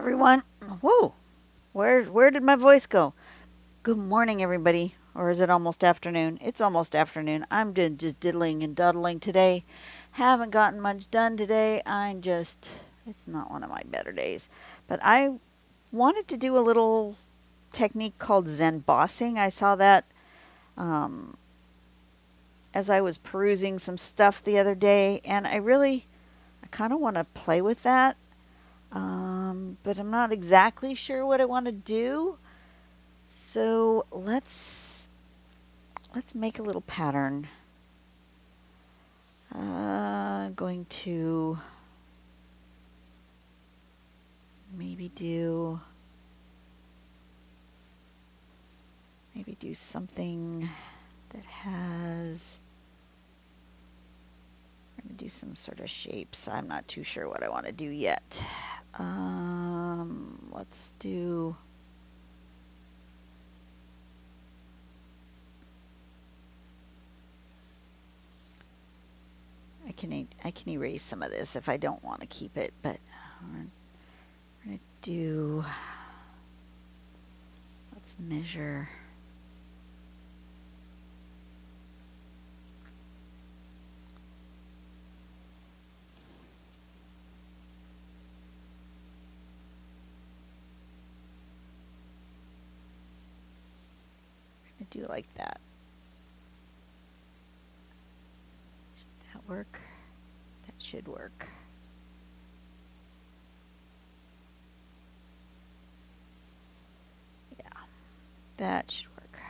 everyone. Whoa, where did my voice go? Good morning, everybody. Or is it almost afternoon? It's almost afternoon. I'm just diddling and dawdling today. Haven't gotten much done today. It's not one of my better days. But I wanted to do a little technique called Zenbossing. I saw that um, as I was perusing some stuff the other day, and I kind of want to play with that. But I'm not exactly sure what I want to do. So let's make a little pattern. I'm going to maybe do something that has. I'm going to do some sort of shapes. I'm not too sure what I want to do yet. Let's do. I can erase some of this if I don't want to keep it, but we're going to do. Let's measure. Do like that. Should that work? That should work. Yeah, that should work.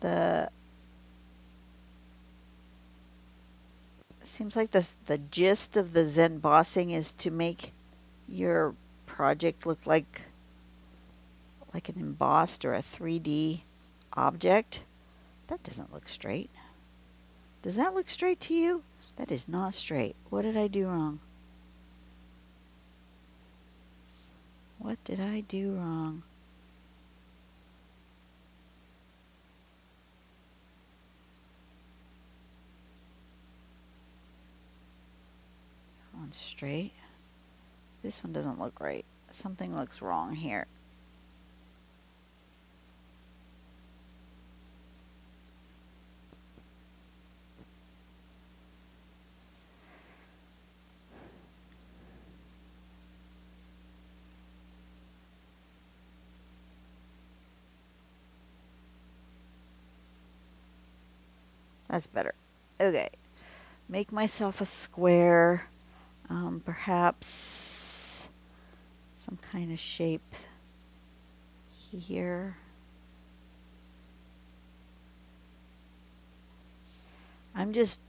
The seems like the gist of the Zenbossing is to make your project look like an embossed or a 3D object. That doesn't look straight. Does that look straight to you? That is not straight. What did I do wrong? What did I do wrong? That one's straight. This one doesn't look right. Something looks wrong here. That's better. Okay. Make myself a square. Perhaps some kind of shape here. I'm just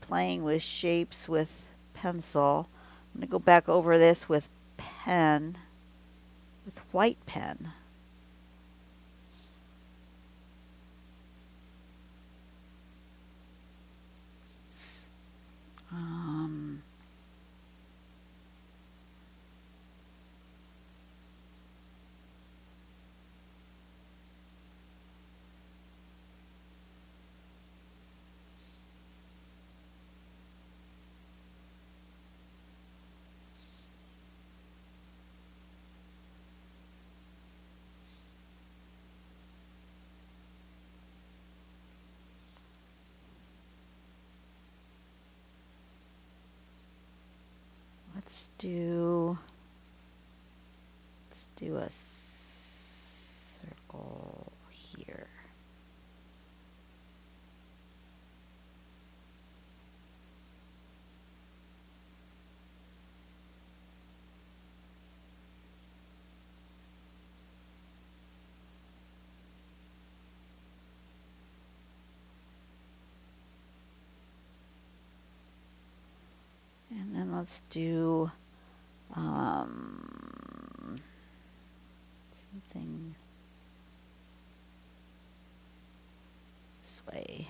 playing with shapes with pencil. I'm going to go back over this with pen, with white pen. Um, let's do a circle here. And then let's do something this way.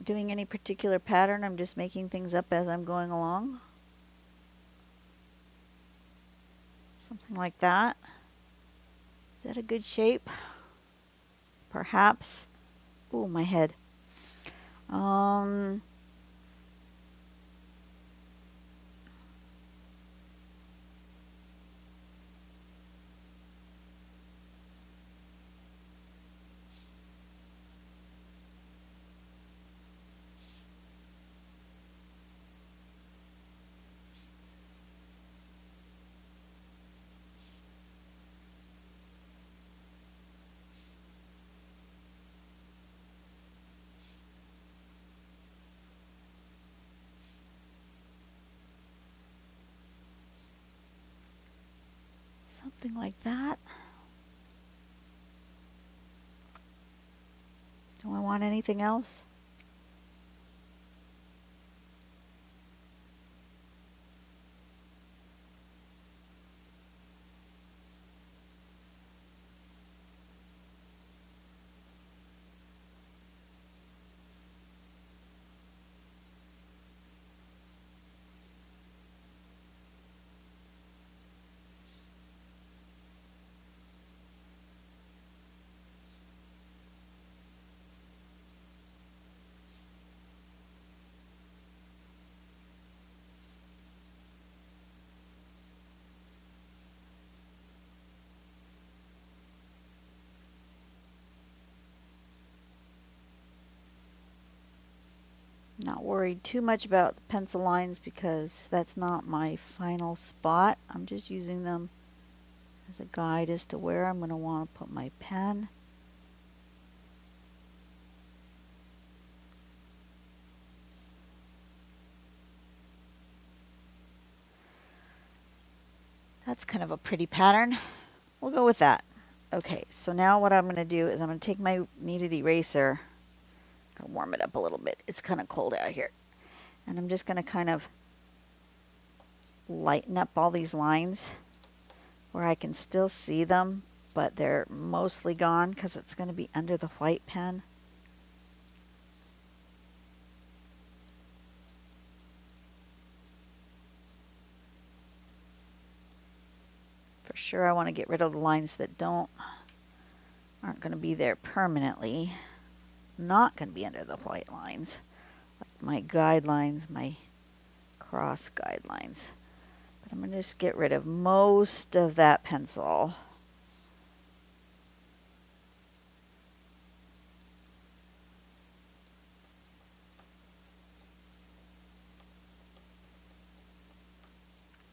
doing any particular pattern. I'm just making things up as I'm going along. Something like that. Is that a good shape? Perhaps. Ooh, my head. Something like that. Do I want anything else? Not worried too much about the pencil lines because that's not my final spot. I'm just using them as a guide as to where I'm going to want to put my pen. That's kind of a pretty pattern. We'll go with that. Okay, so now what I'm going to do is I'm going to take my kneaded eraser, warm it up a little bit. It's kind of cold out here. And I'm just going to kind of lighten up all these lines where I can still see them, but they're mostly gone because it's going to be under the white pen. For sure I want to get rid of the lines that aren't going to be there permanently. Not going to be under the white lines. Like my guidelines, my cross guidelines. But I'm going to just get rid of most of that pencil.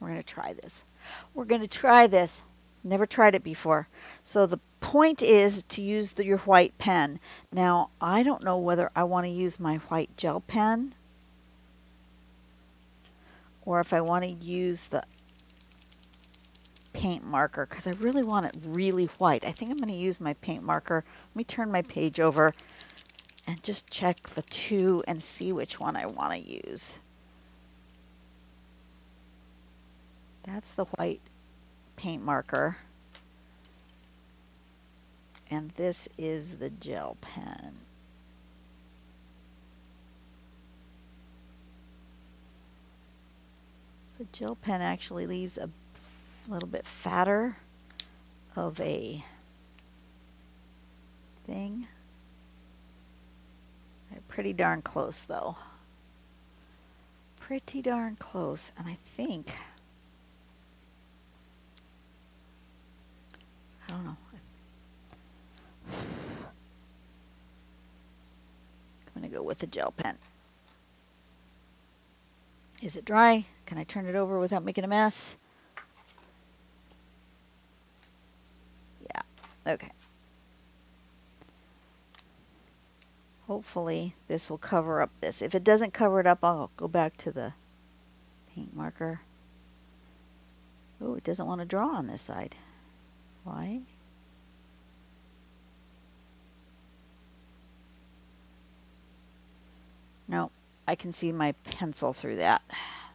We're going to try this. We're going to try this. Never tried it before. So the point is to use your white pen. Now, I don't know whether I want to use my white gel pen or if I want to use the paint marker because I really want it really white. I think I'm going to use my paint marker. Let me turn my page over and just check the two and see which one I want to use. That's the white paint marker. And this is the gel pen. The gel pen actually leaves a little bit fatter of a thing. They're pretty darn close though. Pretty darn close. And I think, I don't know. I'm going to go with the gel pen. Is it dry? Can I turn it over without making a mess? Yeah, okay. Hopefully this will cover up this. If it doesn't cover it up, I'll go back to the paint marker. Oh, it doesn't want to draw on this side. Why? No, I can see my pencil through that.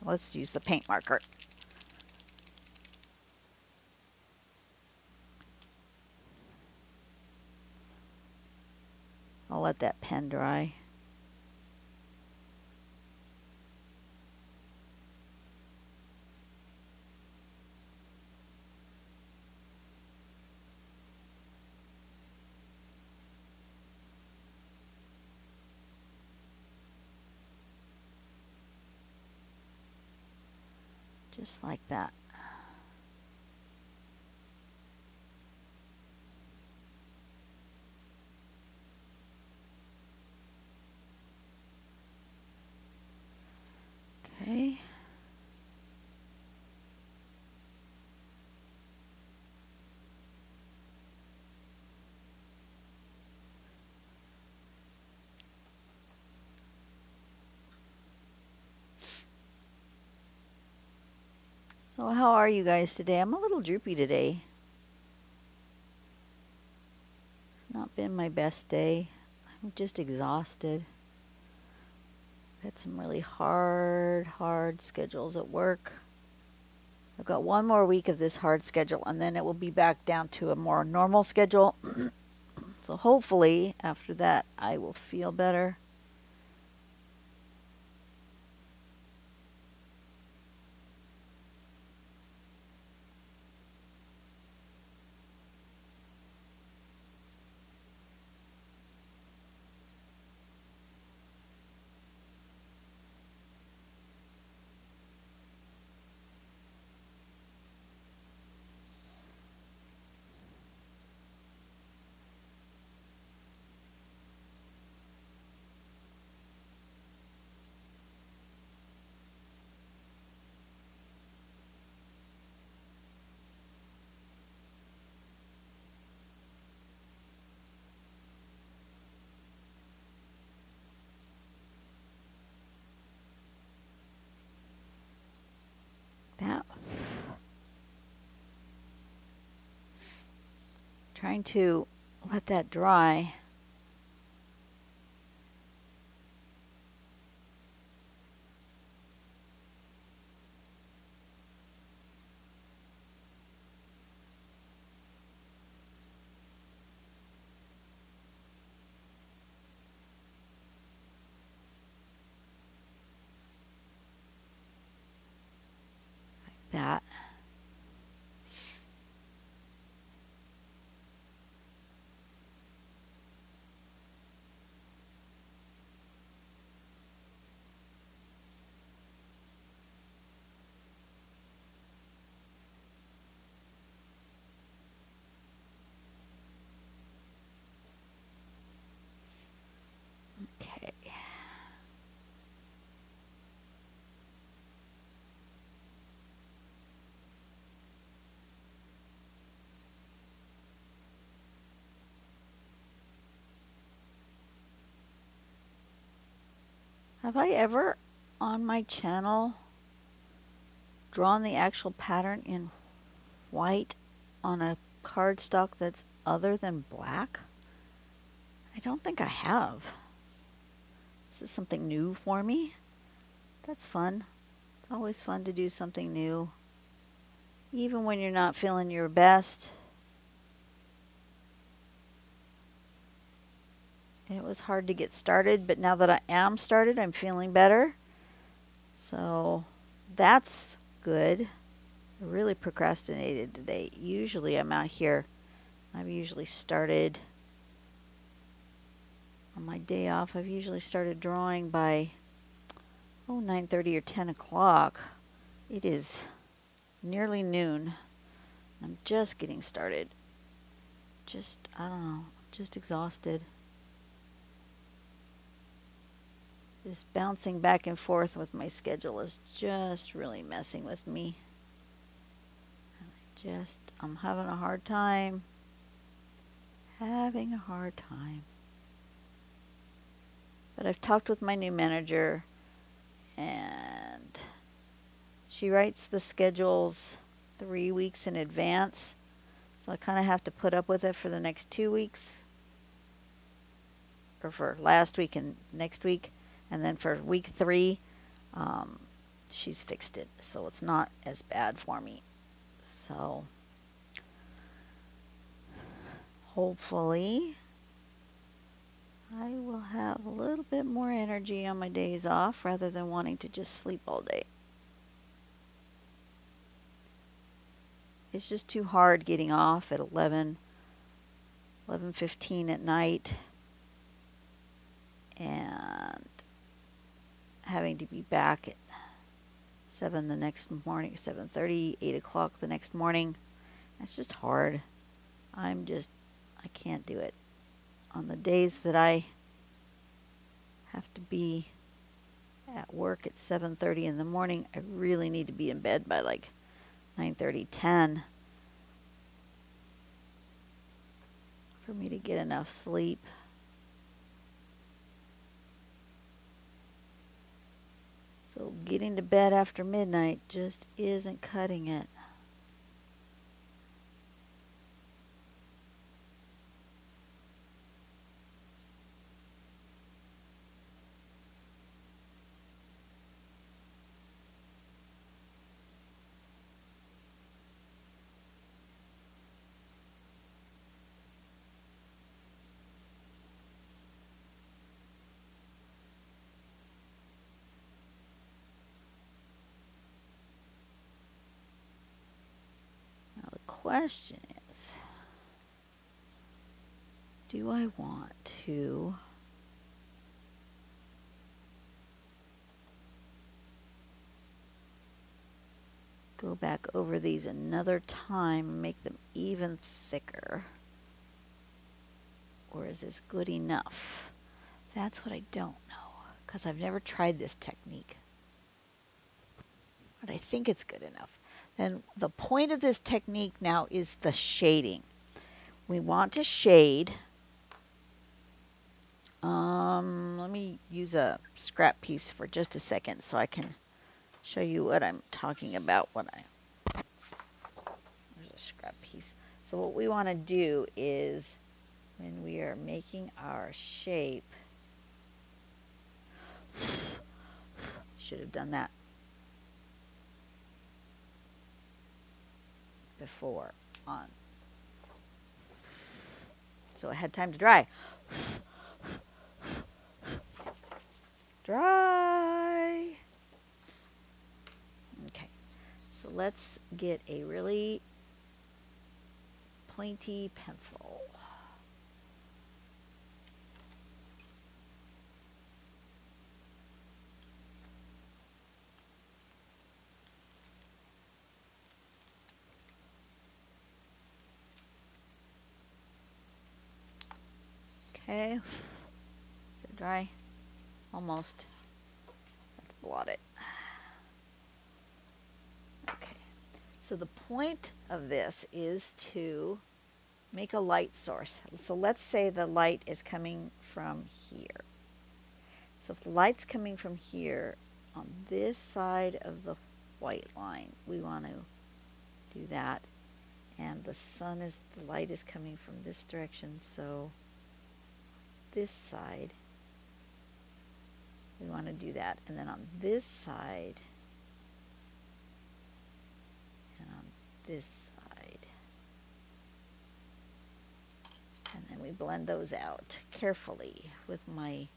Let's use the paint marker. I'll let that pen dry. Just like that. Okay. So how are you guys today? I'm a little droopy today. It's not been my best day. I'm just exhausted. Had some really hard schedules at work. I've got one more week of this hard schedule and then it will be back down to a more normal schedule. So hopefully after that I will feel better. That trying to let that dry. That. Okay. Have I ever on my channel drawn the actual pattern in white on a cardstock that's other than black? I don't think I have. This is something new for me. That's fun. It's always fun to do something new. Even when you're not feeling your best. It was hard to get started, but now that I am started, I'm feeling better. So that's good. I really procrastinated today. Usually I'm out here. I've usually started on my day off. I've usually started drawing by 9:30 or 10 o'clock. It is nearly noon. I'm just getting started. I don't know, just exhausted. This bouncing back and forth with my schedule is just really messing with me. I'm having a hard time. Having a hard time. But I've talked with my new manager and she writes the schedules 3 weeks in advance. So I kind of have to put up with it for the next 2 weeks. Or for last week and next week. And then for week 3, she's fixed it. So it's not as bad for me. So hopefully I will have a little bit more energy on my days off rather than wanting to just sleep all day. It's just too hard getting off at 11:15 at night and having to be back at 7 the next morning, 7:30, 8 o'clock the next morning. That's just hard. I can't do it. On the days that I have to be at work at 7:30 in the morning, I really need to be in bed by like 9:30, 10 for me to get enough sleep. So getting to bed after midnight just isn't cutting it. Now the question is, do I want to go back over these another time and make them even thicker? Or is this good enough? That's what I don't know, because I've never tried this technique. But I think it's good enough. Then the point of this technique now is the shading. We want to shade. Let me use a scrap piece for just a second so I can show you what I'm talking about. There's a scrap piece. So what we want to do is, when we are making our shape, should have done that before on, so I had time to dry. Dry. Okay, so let's get a really pointy pencil. Okay, is it dry? Almost. Let's blot it. Okay, so the point of this is to make a light source. So let's say the light is coming from here. So if the light's coming from here on this side of the white line, we want to do that. And the light is coming from this direction, so this side, we want to do that. And then on this side, and on this side. And then we blend those out carefully with my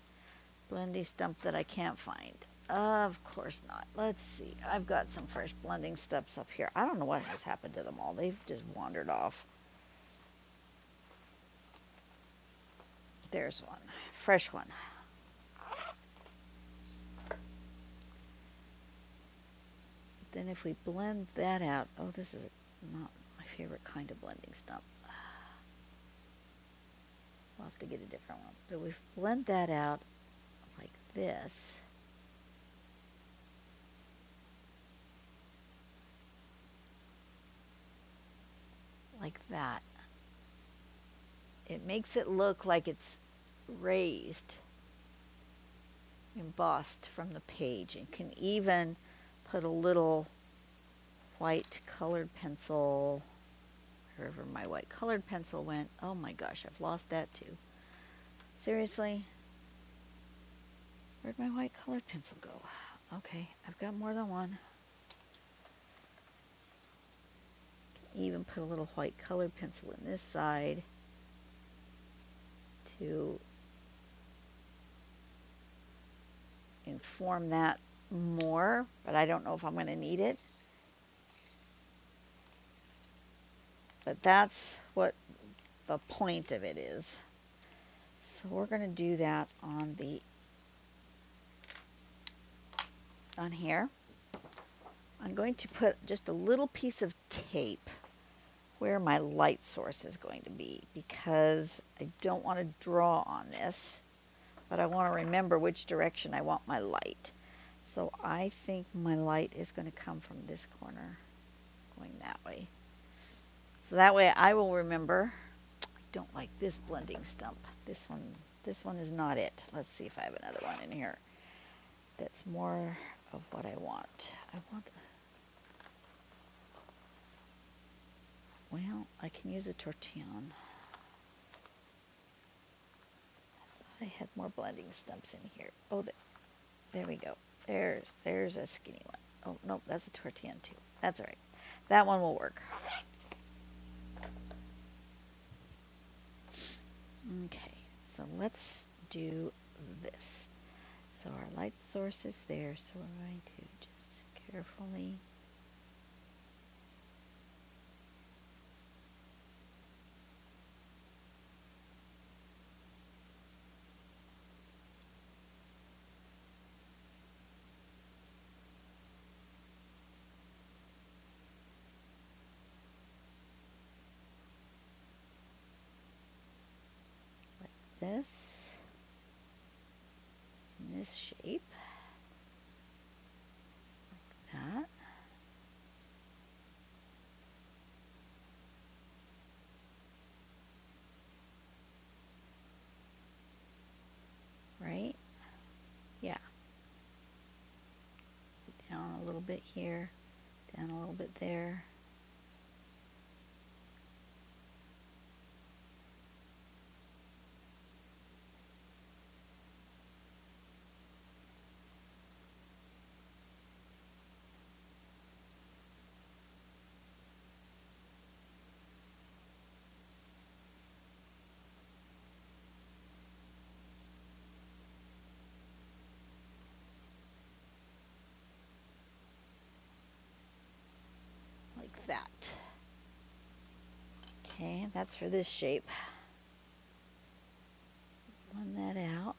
blendy stump that I can't find. Of course not. Let's see. I've got some fresh blending stumps up here. I don't know what has happened to them all. They've just wandered off. There's one. Fresh one. Then if we blend that out, oh, this is not my favorite kind of blending stump. We'll have to get a different one. But we blend that out like this. Like that. It makes it look like it's raised, embossed from the page, and can even put a little white colored pencil, wherever my white colored pencil went. Oh my gosh, I've lost that too. Seriously? Where'd my white colored pencil go? Okay, I've got more than one. Can even put a little white colored pencil in this side to inform that more, but I don't know if I'm going to need it. But that's what the point of it is. So we're going to do that on here. I'm going to put just a little piece of tape where my light source is going to be, because I don't want to draw on this, but I want to remember which direction I want my light. So I think my light is going to come from this corner, going that way. So that way I will remember. I don't like this blending stump. This one is not it. Let's see if I have another one in here that's more of what I want. Well, I can use a tortillon. I thought I had more blending stumps in here. Oh, there we go. There's a skinny one. Oh, nope, that's a tortillon too. That's all right. That one will work. Okay, so let's do this. So our light source is there, so we're going to just carefully this in this shape, like that. Right? Yeah. Down a little bit here, down a little bit there. Like that. Okay, that's for this shape. Blend that out.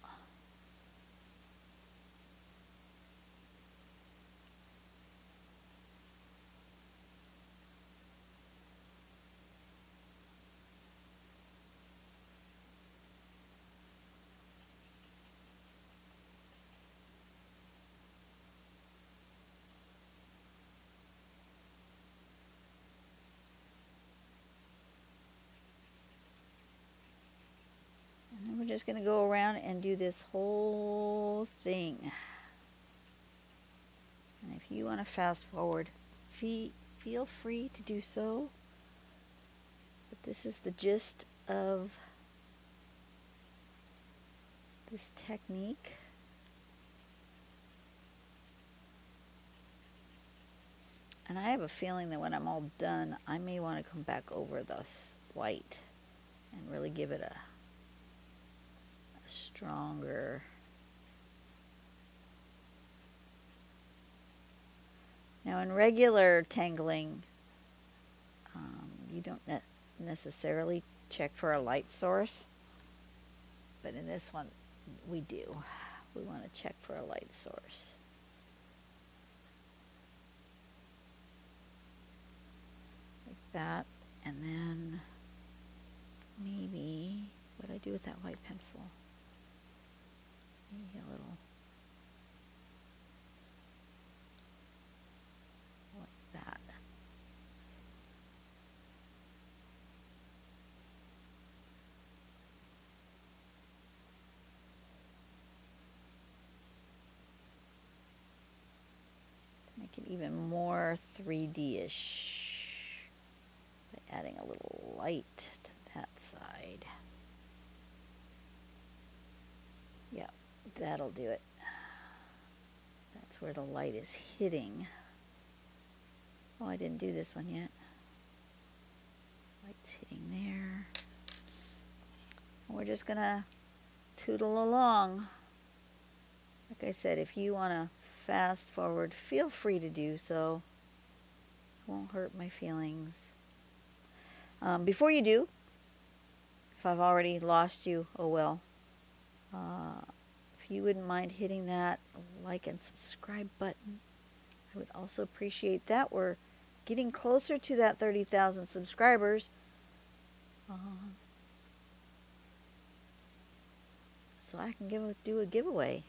And then we're just going to go around and do this whole thing. And if you want to fast forward, feel free to do so. But this is the gist of this technique. And I have a feeling that when I'm all done, I may want to come back over this white and really give it a stronger. Now in regular tangling, you don't necessarily check for a light source, but in this one we do. We want to check for a light source. Like that, and then maybe, what do I do with that white pencil? Maybe a little like that. Make it even more 3D-ish by adding a little light to that side. Yep, that'll do it. That's where the light is hitting. Oh, I didn't do this one yet. Light's hitting there. And we're just gonna tootle along. Like I said, if you want to fast forward, feel free to do so. It won't hurt my feelings. Before you do, if I've already lost you, oh well. If you wouldn't mind hitting that like and subscribe button, I would also appreciate that. We're getting closer to that 30,000 subscribers. So I can do a giveaway.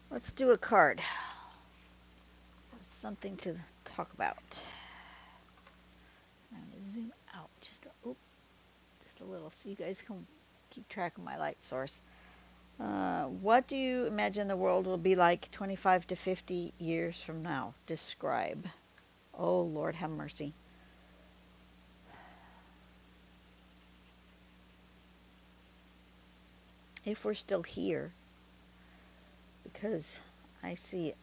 Let's do a card. Something to talk about. I'm going to zoom out just a little so you guys can keep track of my light source. What do you imagine the world will be like 25 to 50 years from now? Describe. Oh, Lord, have mercy. If we're still here, because I see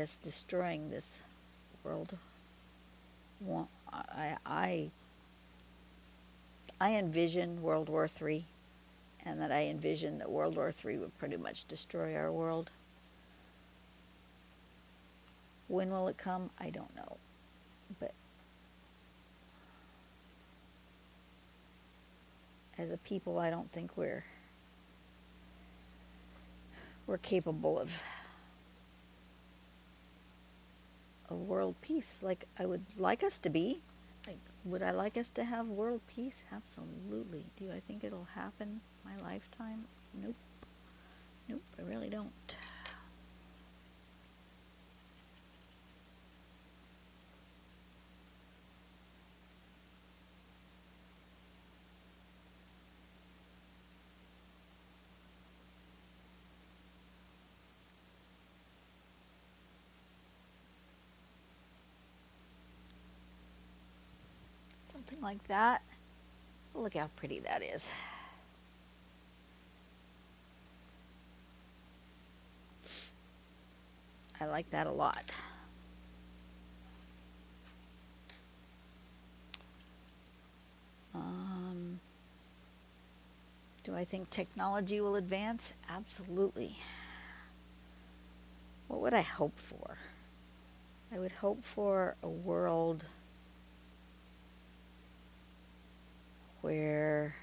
us destroying this world. I envision World War III, and that I envision that World War III would pretty much destroy our world. When will it come? I don't know. But as a people, I don't think we're capable of world peace like I would like us to be. Like, would I like us to have world peace? Absolutely. Do I think it'll happen in my lifetime? Nope. Nope, I really don't. Something like that. Look how pretty that is. I like that a lot. Do I think technology will advance? Absolutely. What would I hope for? I would hope for a world where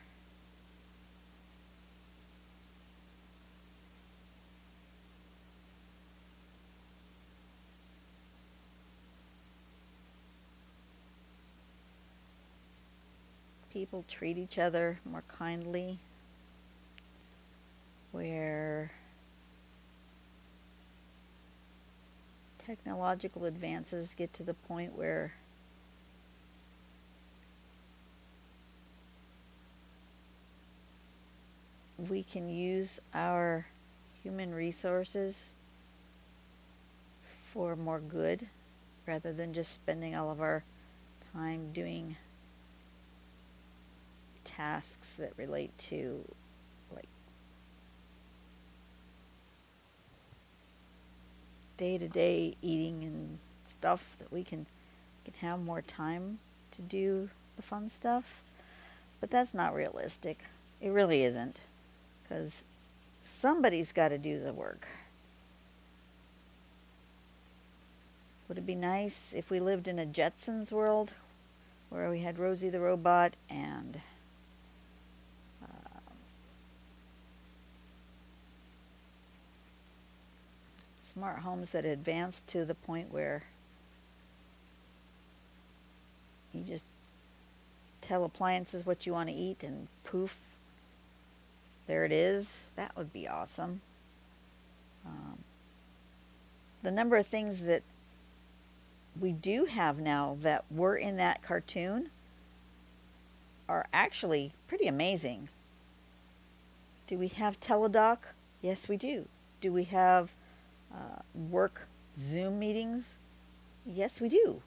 people treat each other more kindly, where technological advances get to the point where we can use our human resources for more good rather than just spending all of our time doing tasks that relate to like day-to-day eating and stuff, that we can have more time to do the fun stuff. But that's not realistic. It really isn't, because somebody's got to do the work. Would it be nice if we lived in a Jetsons world where we had Rosie the robot and smart homes that advanced to the point where you just tell appliances what you want to eat and poof, there it is? That would be awesome. The number of things that we do have now that were in that cartoon are actually pretty amazing. Do we have teledoc? Yes, we do. Do we have work Zoom meetings? Yes, we do.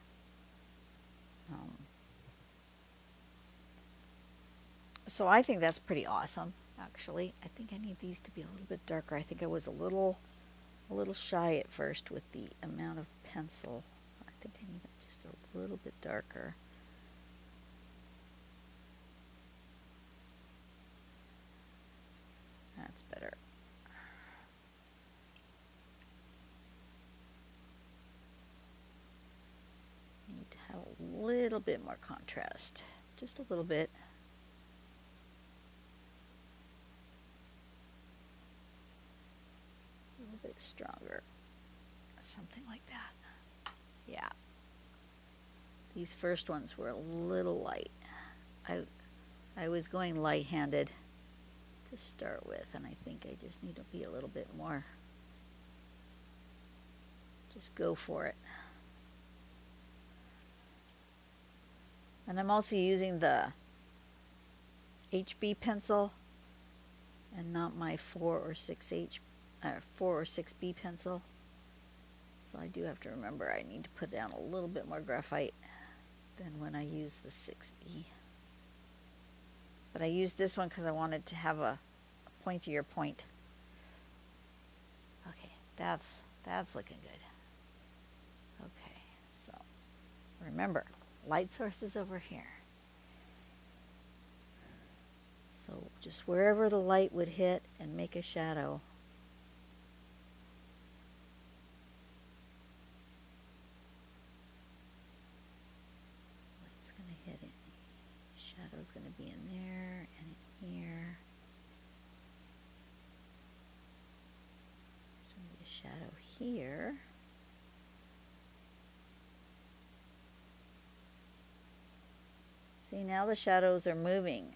Um, so I think that's pretty awesome, actually. I think I need these to be a little bit darker. I think I was a little shy at first with the amount of pencil. I think I need it just a little bit darker. That's better. Need to have a little bit more contrast. Just a little bit. A little bit stronger. Something like that. Yeah. These first ones were a little light. I was going light-handed to start with, and I think I just need to be a little bit more. Just go for it. And I'm also using the HB pencil and not my 4 or 6B pencil. So I do have to remember I need to put down a little bit more graphite than when I use the 6B. But I used this one because I wanted to have a pointier point. Okay, that's looking good. Okay, so remember, light source is over here. So just wherever the light would hit and make a shadow. Light's going to hit it. Shadow's going to be in there and in here. There's going to be a shadow here. See, now the shadows are moving.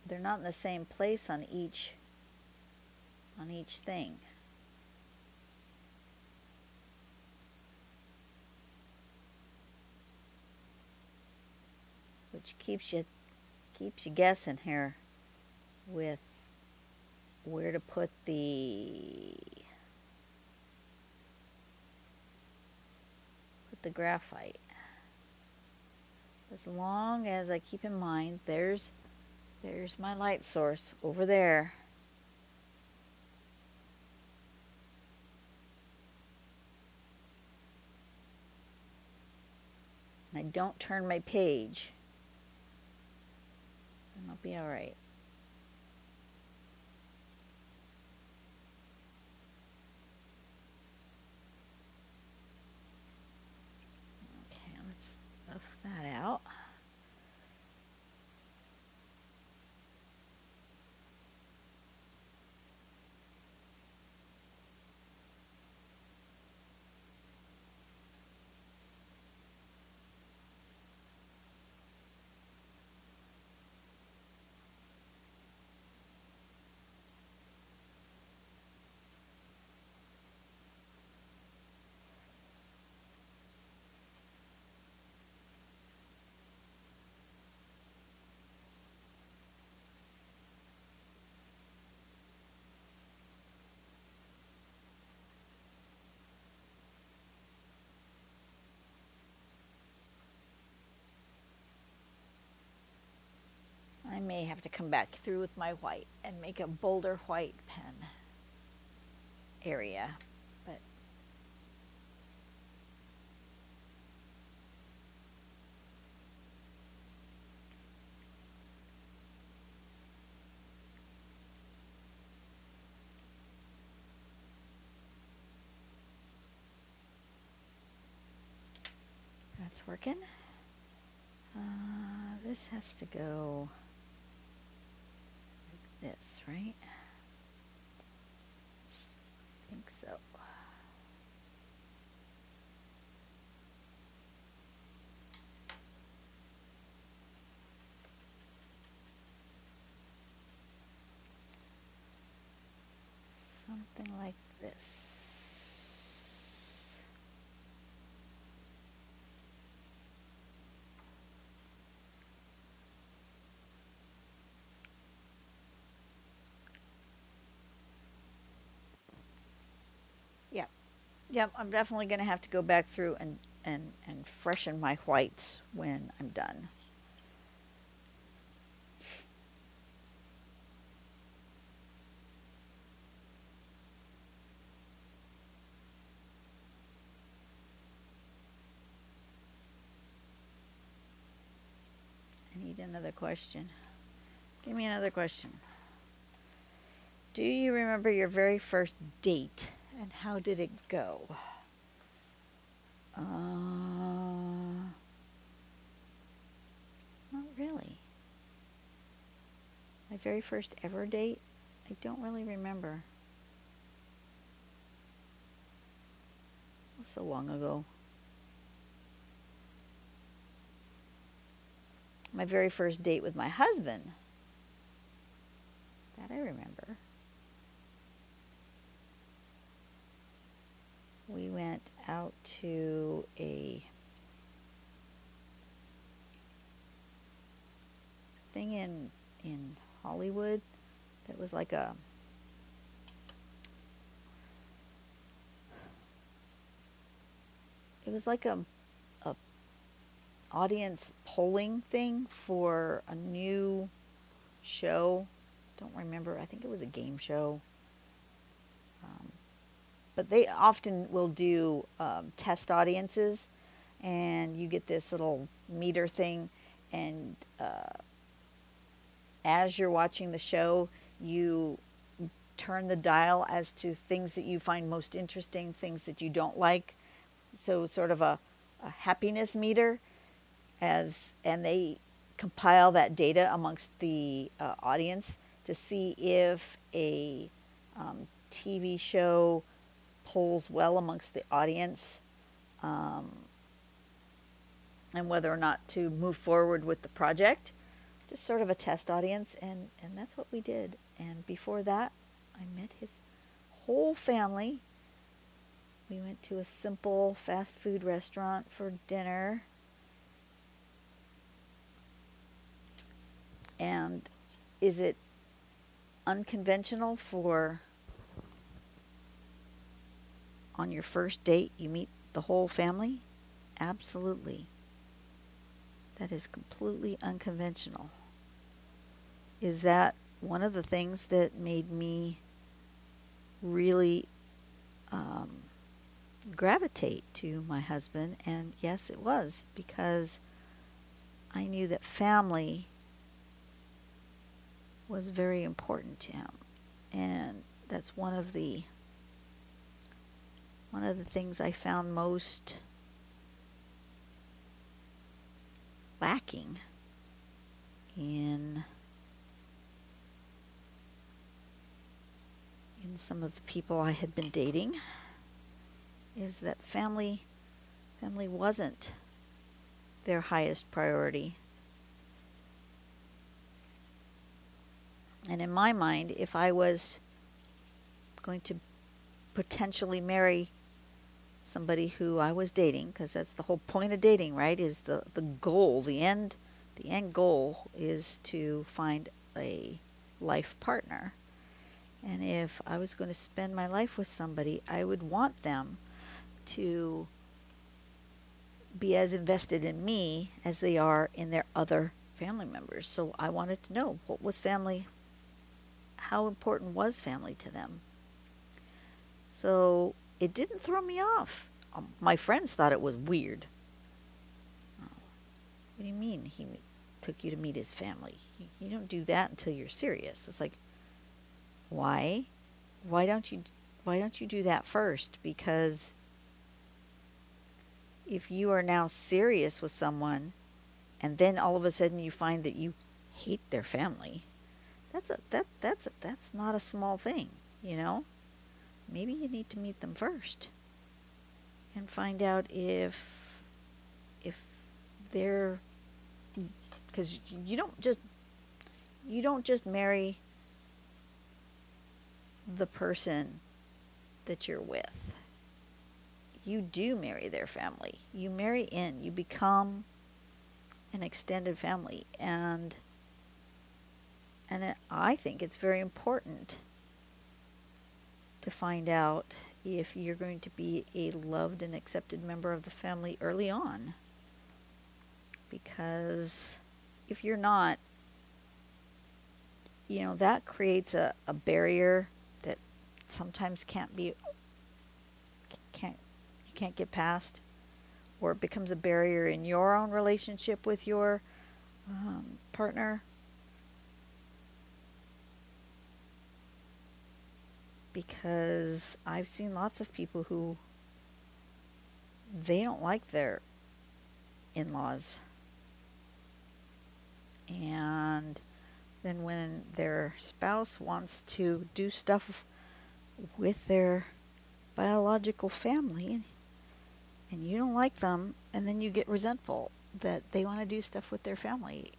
They're not in the same place on each thing. Which keeps you guessing here with where to put the graphite. As long as I keep in mind there's my light source over there. And I don't turn my page, and I'll be all right. Okay, let's stuff that out. I may have to come back through with my white and make a bolder white pen area, but that's working. This has to go like this, right? I think so. Something like this. Yep, I'm definitely going to have to go back through and freshen my whites when I'm done. I need another question. Give me another question. Do you remember your very first date and how did it go? Not really. My very first ever date? I don't really remember. It was so long ago. My very first date with my husband. That I remember. We went out to a thing in Hollywood that was like a audience polling thing for a new show. Don't remember. I think it was a game show. But they often will do test audiences, and you get this little meter thing, and as you're watching the show, you turn the dial as to things that you find most interesting, things that you don't like. So sort of a happiness meter, and they compile that data amongst the audience to see if a TV show polls well amongst the audience, um, and whether or not to move forward with the project. Just sort of a test audience, and that's what we did. And before that, I met his whole family. We went to a simple fast food restaurant for dinner. And is it unconventional for on your first date you meet the whole family? Absolutely. That is completely unconventional. Is that one of the things that made me really gravitate to my husband? And yes, it was, because I knew that family was very important to him. And that's one of the things I found most lacking in some of the people I had been dating, is that family wasn't their highest priority. And in my mind, if I was going to potentially marry somebody who I was dating, because that's the whole point of dating, right? Is the goal, the end goal is to find a life partner. And if I was going to spend my life with somebody, I would want them to be as invested in me as they are in their other family members. So I wanted to know, what was family, how important was family to them? So it didn't throw me off. My friends thought it was weird. Oh, what do you mean he took you to meet his family? You don't do that until you're serious. It's like, why? Why don't you do that first? Because if you are now serious with someone and then all of a sudden you find that you hate their family, that's not a small thing, you know? Maybe you need to meet them first and find out if they're, because you don't just marry the person that you're with. You do marry their family. You marry in. You become an extended family, and I think it's very important to find out if you're going to be a loved and accepted member of the family early on. Because if you're not, that creates a barrier that sometimes can't you can't get past, or it becomes a barrier in your own relationship with your partner, because I've seen lots of people who they don't like their in-laws, and then when their spouse wants to do stuff with their biological family and you don't like them, and then you get resentful that they want to do stuff with their family.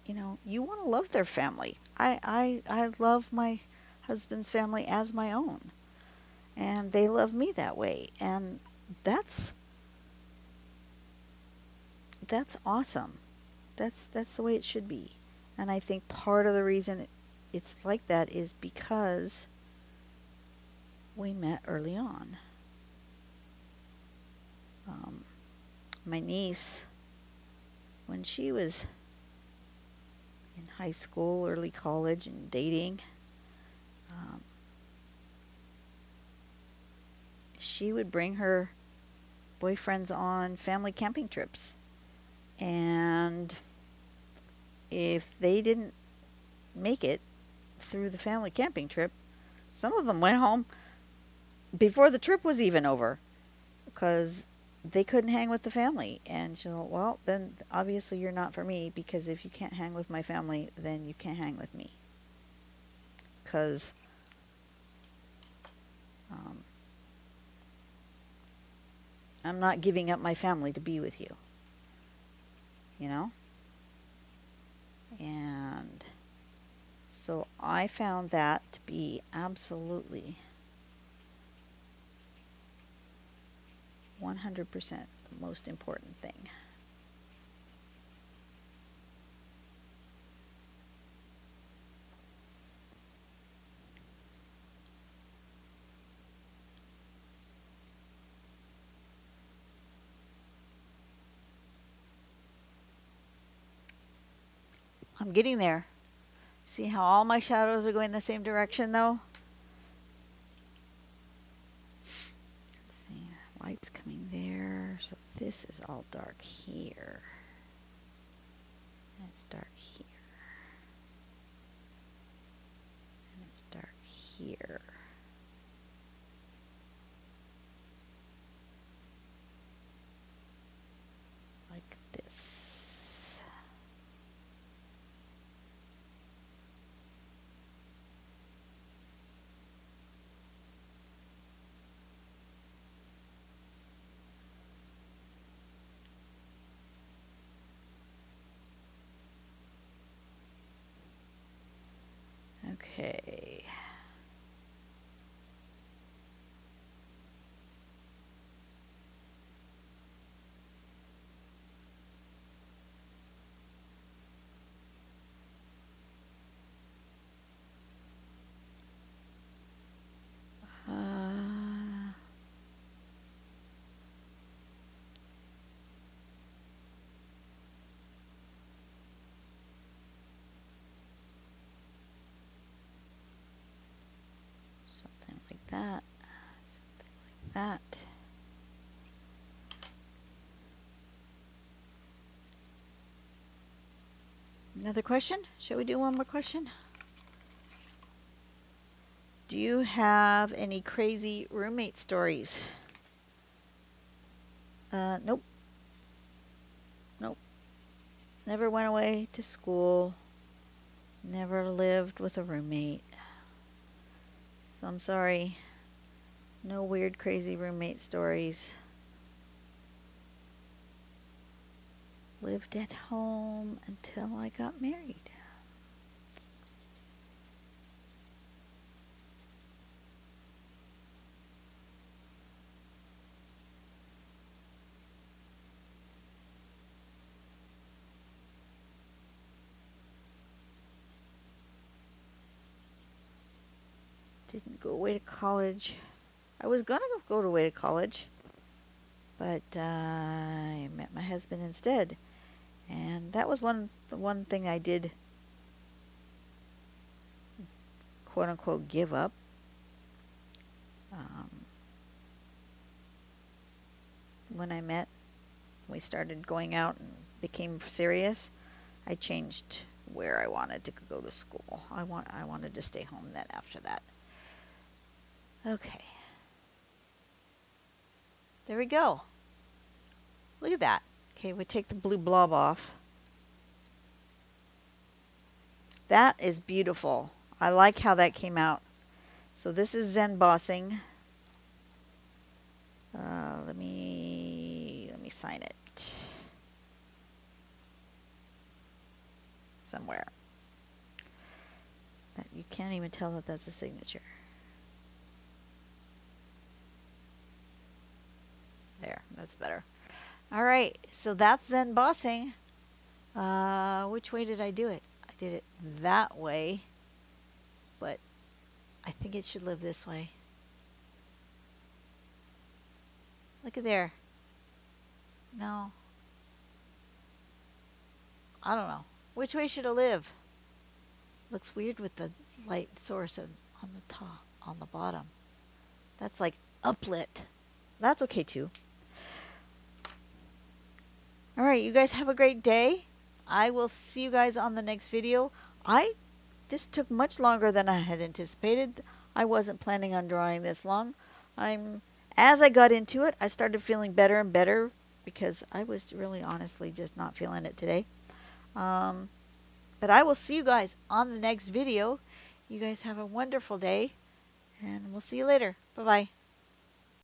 You want to love their family. I love my husband's family as my own, and they love me that way, and that's awesome. That's the way it should be. And I think part of the reason it's like that is because we met early on. My niece, when she was in high school, early college, and dating, she would bring her boyfriends on family camping trips. And if they didn't make it through the family camping trip, some of them went home before the trip was even over because they couldn't hang with the family. And she's like, well, then obviously you're not for me, because if you can't hang with my family, then you can't hang with me. Because I'm not giving up my family to be with you. And so I found that to be absolutely 100% the most important thing. I'm getting there. See how all my shadows are going the same direction, though? Let's see, light's coming there, so this is all dark here. And it's dark here. And it's dark here. Like this. Okay. Something like that. Something like that. Another question? Shall we do one more question? Do you have any crazy roommate stories? Nope. Nope. Never went away to school. Never lived with a roommate. So I'm sorry. No weird, crazy roommate stories. Lived at home until I got married. Didn't go away to college. I was gonna go away to college, but I met my husband instead, and that was the one thing I did, quote unquote, give up. Um, when we started going out and became serious, I changed where I wanted to go to school. I wanted to stay home then after that. Okay. There we go. Look at that. Okay, we take the blue blob off. That is beautiful. I like how that came out. So this is Zenbossing. Let me sign it somewhere. You can't even tell that that's a signature. There, that's better. All right, so that's Zenbossing. Which way did I do it? I did it that way, but I think it should live this way. Look at there. No. I don't know. Which way should it live? Looks weird with the light source on the top, on the bottom. That's like uplit. That's okay too. All right, you guys have a great day. I will see you guys on the next video. This took much longer than I had anticipated. I wasn't planning on drawing this long. As I got into it, I started feeling better and better because I was really honestly just not feeling it today. But I will see you guys on the next video. You guys have a wonderful day, and we'll see you later. Bye-bye.